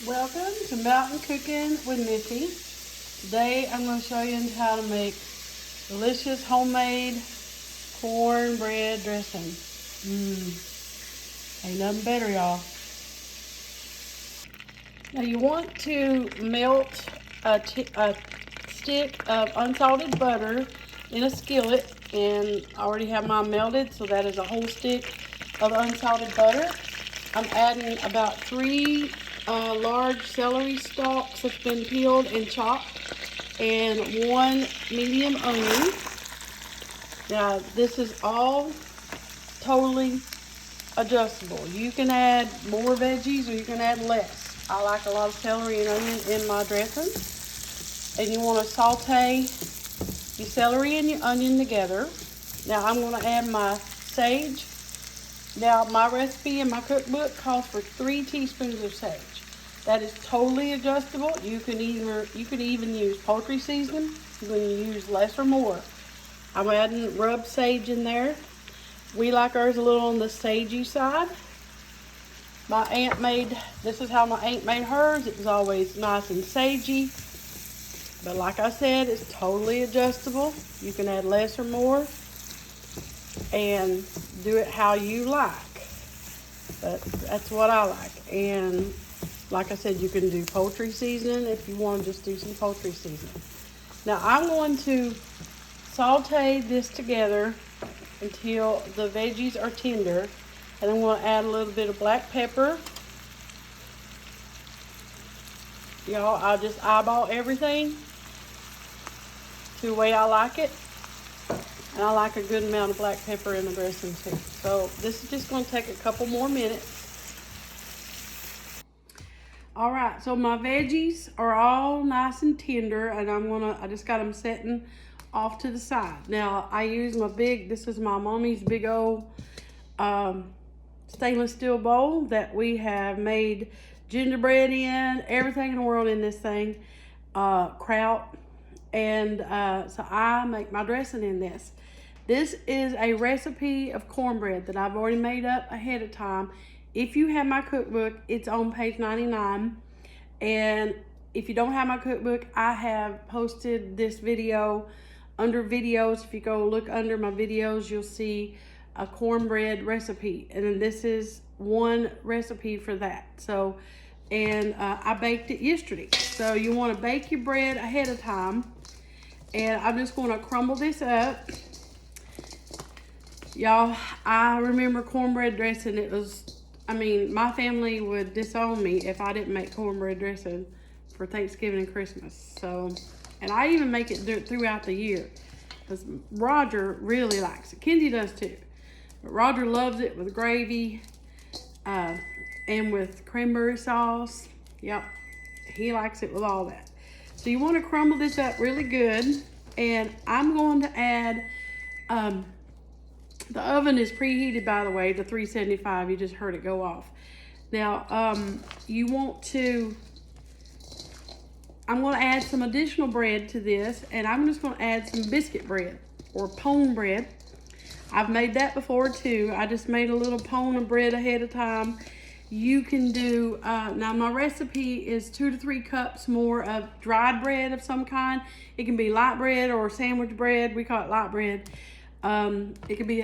Welcome to Mountain Cooking with Missy. Today I'm going to show you how to make delicious homemade cornbread dressing. Ain't nothing better, y'all. Now you want to melt a stick of unsalted butter in a skillet, and I already have mine melted, so that is a whole stick of unsalted butter. I'm adding about 3 large celery stalks that's been peeled and chopped, and 1 medium onion. Now this is all totally adjustable. You can add more veggies or you can add less. I like a lot of celery and onion in my dressing. And you want to saute your celery and your onion together. Now I'm going to add my sage. Now my recipe in my cookbook calls for 3 teaspoons of sage. That is totally adjustable. You can even use poultry seasoning. You can use less or more. I'm adding rubbed sage in there. We like ours a little on the sagey side. My aunt this is how my aunt made hers. It was always nice and sagey. But like I said, it's totally adjustable. You can add less or more and do it how you like. But that's what I like. And like I said, you can do poultry seasoning if you want to just do some poultry seasoning. Now I'm going to saute this together until the veggies are tender. And I'm going to add a little bit of black pepper. Y'all, I just eyeball everything to the way I like it. And I like a good amount of black pepper in the dressing too. So this is just going to take a couple more minutes. All right, so my veggies are all nice and tender, and I just got them setting off to the side. Now I use this is my mommy's big old stainless steel bowl that we have made gingerbread in, everything in the world in this thing, kraut, and so I make my dressing in this. This is a recipe of cornbread that I've already made up ahead of time. If you have my cookbook, it's on page 99, and if you don't have my cookbook, I have posted this video under videos. If you go look under my videos, you'll see a cornbread recipe, and then this is one recipe for that. So, and I baked it yesterday. So you want to bake your bread ahead of time, and I'm just going to crumble this up. Y'all, I remember cornbread dressing. My family would disown me if I didn't make cornbread dressing for Thanksgiving and Christmas. So, and I even make it throughout the year because Roger really likes it. Kenzie does too. But Roger loves it with gravy and with cranberry sauce. Yep, he likes it with all that. So you want to crumble this up really good. And I'm going to add, the oven is preheated, by the way, to 375. You just heard it go off. Now, I'm going to add some additional bread to this, and I'm just going to add some biscuit bread or pone bread. I've made that before too. I just made a little pone of bread ahead of time. You can do, now my recipe is 2 to 3 cups more of dried bread of some kind. It can be light bread or sandwich bread. We call it light bread. It can be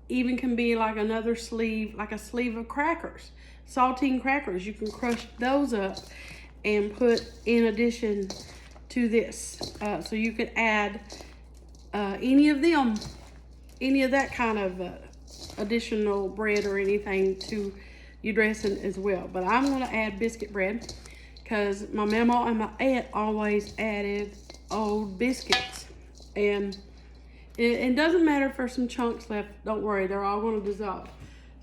even can be like another sleeve, like a sleeve of crackers, saltine crackers. You can crush those up and put in addition to this. So you can add any of that kind of additional bread or anything to your dressing as well. But I'm going to add biscuit bread because my mama and my aunt always added old biscuits. And it doesn't matter if there's some chunks left. Don't worry, they're all going to dissolve.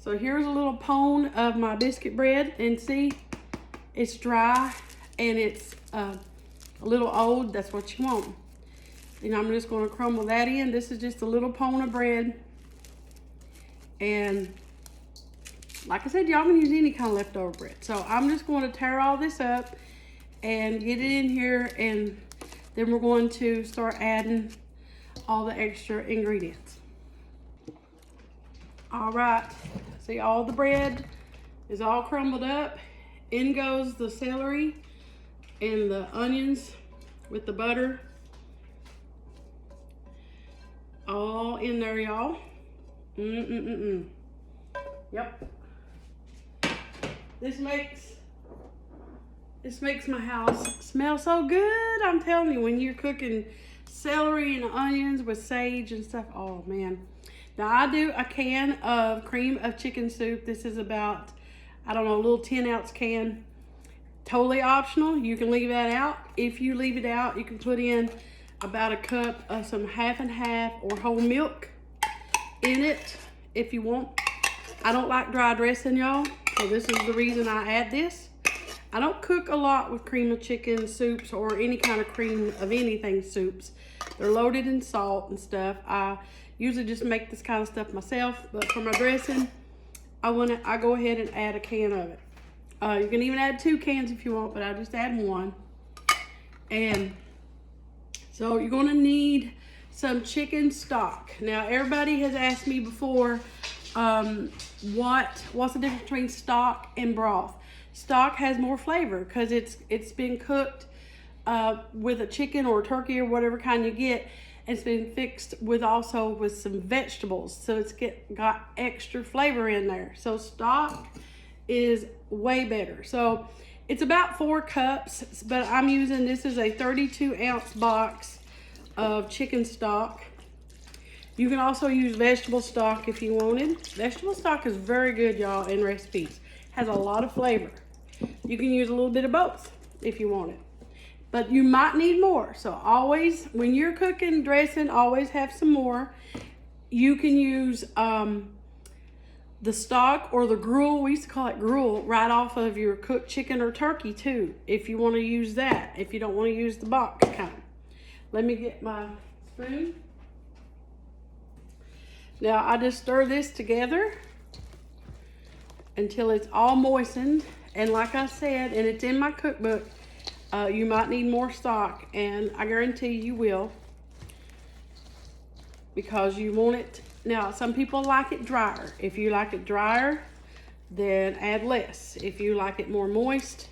So here's a little pone of my biscuit bread, and see, it's dry and it's a little old. That's what you want. And I'm just going to crumble that in. This is just a little pone of bread. And like I said, y'all can use any kind of leftover bread. So I'm just going to tear all this up and get it in here, and then we're going to start adding all the extra ingredients. All right, see, all the bread is all crumbled up, in goes the celery and the onions with the butter. All in there, y'all. Yep. This makes my house smell so good. I'm telling you, when you're cooking celery and onions with sage and stuff, oh man. Now I do a can of cream of chicken soup. This is about, I don't know, a little 10-ounce can. Totally optional. You can leave that out. If you leave it out, you can put in about a cup of some half and half or whole milk in it if you want. I don't like dry dressing, y'all, so this is the reason I add this. I don't cook a lot with cream of chicken soups or any kind of cream of anything soups. They're loaded in salt and stuff. I usually just make this kind of stuff myself, but for my dressing, I go ahead and add a can of it. You can even add 2 cans if you want, but I just add 1. And so you're gonna need some chicken stock. Now everybody has asked me before, what's the difference between stock and broth? Stock has more flavor because it's been cooked with a chicken or a turkey or whatever kind you get. And it's been fixed with some vegetables, so it's got extra flavor in there. So stock is way better. So it's about 4 cups, but I'm using, this is a 32-ounce box of chicken stock. You can also use vegetable stock if you wanted. Vegetable stock is very good, y'all, in recipes. Has a lot of flavor. You can use a little bit of both if you want it, but you might need more. So always, when you're cooking dressing, always have some more. You can use the stock or the gruel, we used to call it gruel, right off of your cooked chicken or turkey too, if you want to use that, if you don't want to use the box kind. Let me get my spoon. Now I just stir this together until it's all moistened. And like I said, and it's in my cookbook, you might need more stock, and I guarantee you will, because you want it. Now, some people like it drier. If you like it drier, then add less. If you like it more moist,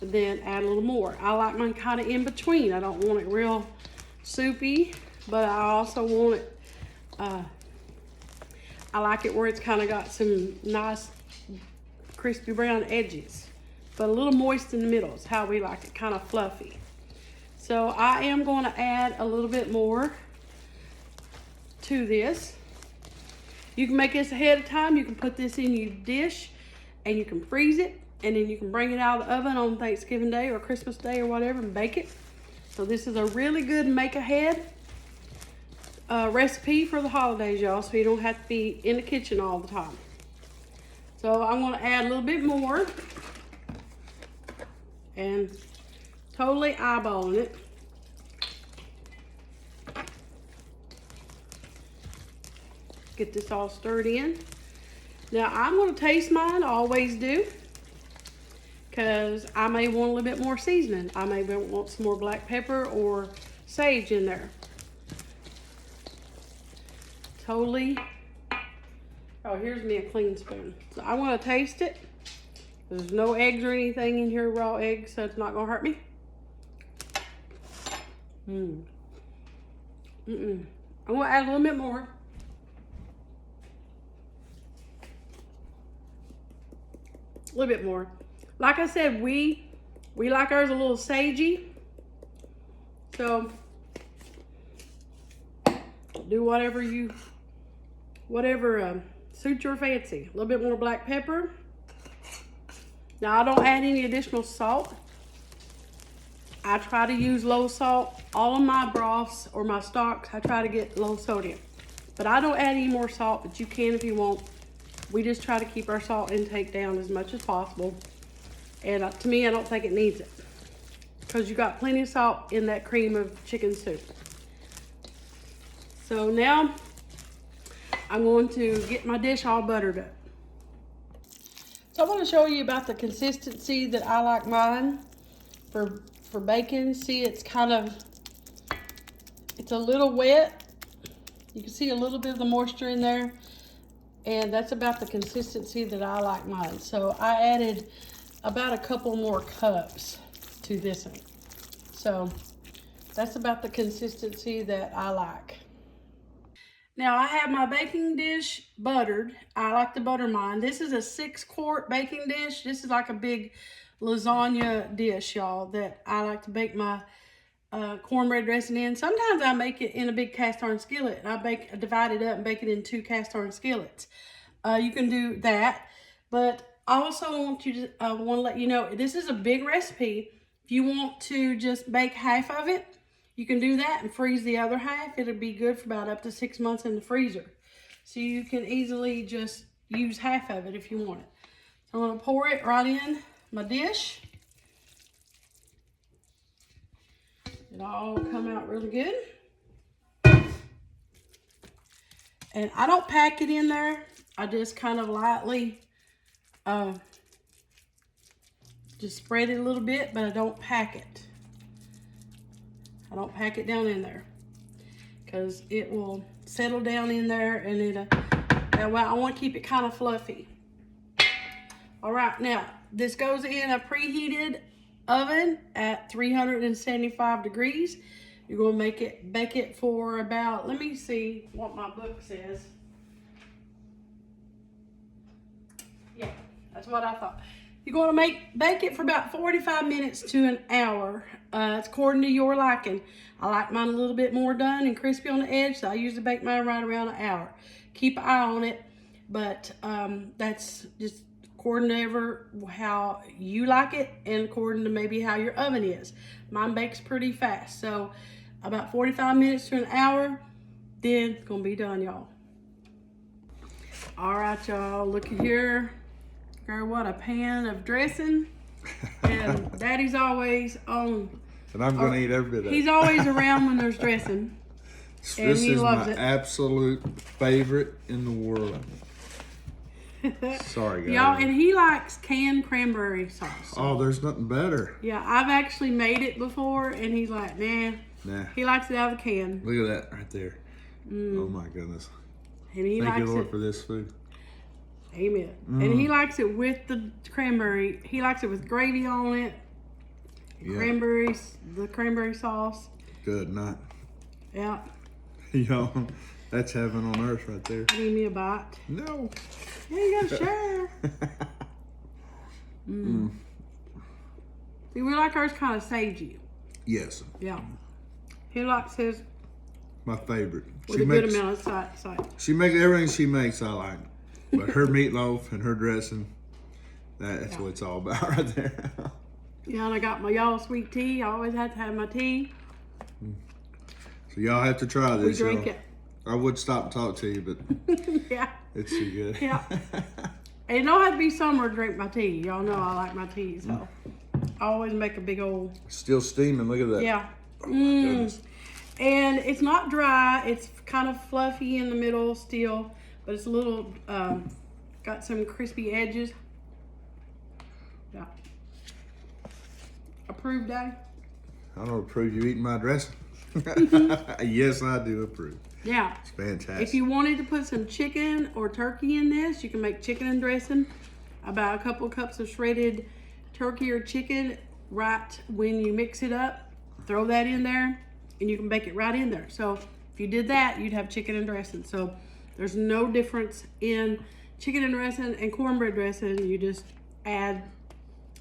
then add a little more. I like mine kind of in between. I don't want it real soupy, but I also want it, I like it where it's kind of got some nice crispy brown edges, but a little moist in the middle is how we like it, kind of fluffy. So I am going to add a little bit more to this. You can make this ahead of time. You can put this in your dish and you can freeze it, and then you can bring it out of the oven on Thanksgiving Day or Christmas Day or whatever and bake it. So this is a really good make ahead recipe for the holidays, y'all, so you don't have to be in the kitchen all the time. So I'm going to add a little bit more and totally eyeballing it. Get this all stirred in. Now I'm going to taste mine, I always do, because I may want a little bit more seasoning. I may want some more black pepper or sage in there. Totally. Oh, here's me a clean spoon. So I want to taste it. There's no eggs or anything in here, raw eggs, so it's not going to hurt me. I'm going to add a little bit more. A little bit more. Like I said, we like ours a little sagey. So do whatever suits your fancy. A little bit more black pepper. Now I don't add any additional salt. I try to use low salt. All of my broths or my stocks, I try to get low sodium. But I don't add any more salt, but you can if you want. We just try to keep our salt intake down as much as possible. And to me, I don't think it needs it, because you got plenty of salt in that cream of chicken soup. So now I'm going to get my dish all buttered up. So I want to show you about the consistency that I like mine for bacon. See, it's a little wet. You can see a little bit of the moisture in there. And that's about the consistency that I like mine. So I added about a couple more cups to this one. So that's about the consistency that I like. Now I have my baking dish buttered. I like to butter mine. This is a 6-quart baking dish. This is like a big lasagna dish, y'all, that I like to bake my cornbread dressing in. Sometimes I make it in a big cast iron skillet. I divide it up and bake it in 2 cast iron skillets. You can do that, but I also want to let you know, this is a big recipe. If you want to just bake half of it, you can do that and freeze the other half. It'll be good for about up to 6 months in the freezer. So you can easily just use half of it if you want it. So I'm gonna pour it right in my dish. It'll all come out really good. And I don't pack it in there. I just kind of lightly just spread it a little bit, but I don't pack it. I don't pack it down in there because it will settle down in there, and I want to keep it kind of fluffy. All right, now this goes in a preheated oven at 375 degrees. You're going to bake it for about, let me see what my book says. Yeah, that's what I thought. You're going to bake it for about 45 minutes to an hour. It's according to your liking. I like mine a little bit more done and crispy on the edge, so I usually bake mine right around an hour. Keep an eye on it, but that's just according to how you like it and according to maybe how your oven is. Mine bakes pretty fast, so about 45 minutes to an hour, then it's going to be done, y'all. All right, y'all, looky here. Girl, what a pan of dressing. And Daddy's always on. And I'm going to eat every bit of it. He's always around when there's dressing. This is my absolute favorite in the world. Sorry, guys. Y'all, and he likes canned cranberry sauce. Oh, there's nothing better. Yeah, I've actually made it before, and he's like, nah. He likes it out of the can. Look at that right there. Oh, my goodness. And he Thank likes you, Lord, it. for this food. Amen. And he likes it with the cranberry. He likes it with gravy on it. Yeah. Cranberries, the cranberry sauce. Good night. Yeah. Yo, that's heaven on earth right there. Give me a bite. No. Yeah, you gotta share. See, we like ours kind of sagey. Yes. Yeah. He likes his. My favorite. With a good amount of salt. She makes everything she makes. I like. But her meatloaf and her dressing, that's what it's all about right there. Yeah, and I got my y'all sweet tea. I always have to have my tea. So y'all have to try this. We drink it. I would stop and talk to you, but yeah, it's too good. Yeah. And it don't have to be summer to drink my tea. Y'all know I like my tea, so I always make a big old. Still steaming. Look at that. Yeah. Oh my goodness. And it's not dry. It's kind of fluffy in the middle still. But it's a little, got some crispy edges. Yeah. Approved, Daddy? I don't approve you eating my dressing. Yes, I do approve. Yeah. It's fantastic. If you wanted to put some chicken or turkey in this, you can make chicken and dressing. About a couple cups of shredded turkey or chicken right when you mix it up. Throw that in there, and you can bake it right in there. So if you did that, you'd have chicken and dressing. So there's no difference in chicken and dressing and cornbread dressing. You just add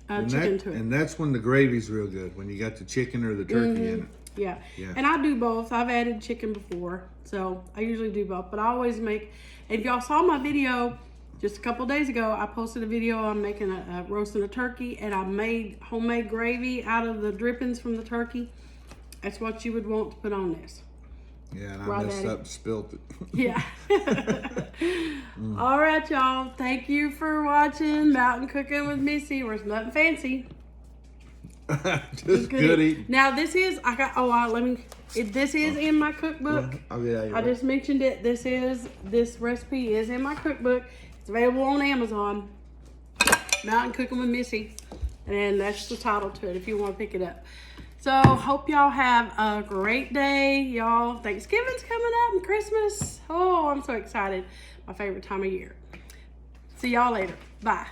chicken to it. And that's when the gravy's real good, when you got the chicken or the turkey in it. Yeah. And I do both. I've added chicken before, so I usually do both. But I always make, and if y'all saw my video just a couple days ago, I posted a video on making roasting a turkey, and I made homemade gravy out of the drippings from the turkey. That's what you would want to put on this. Yeah, and I messed up and spilled it. Yeah. All right, y'all. Thank you for watching Mountain Cooking with Missy. Where it's nothing fancy. Just good eating. Now this is this is in my cookbook. Oh yeah. I just mentioned it. This recipe is in my cookbook. It's available on Amazon. Mountain Cooking with Missy, and that's the title to it if you want to pick it up. So, hope y'all have a great day, y'all. Thanksgiving's coming up and Christmas. Oh, I'm so excited. my favorite time of year. See y'all later. Bye.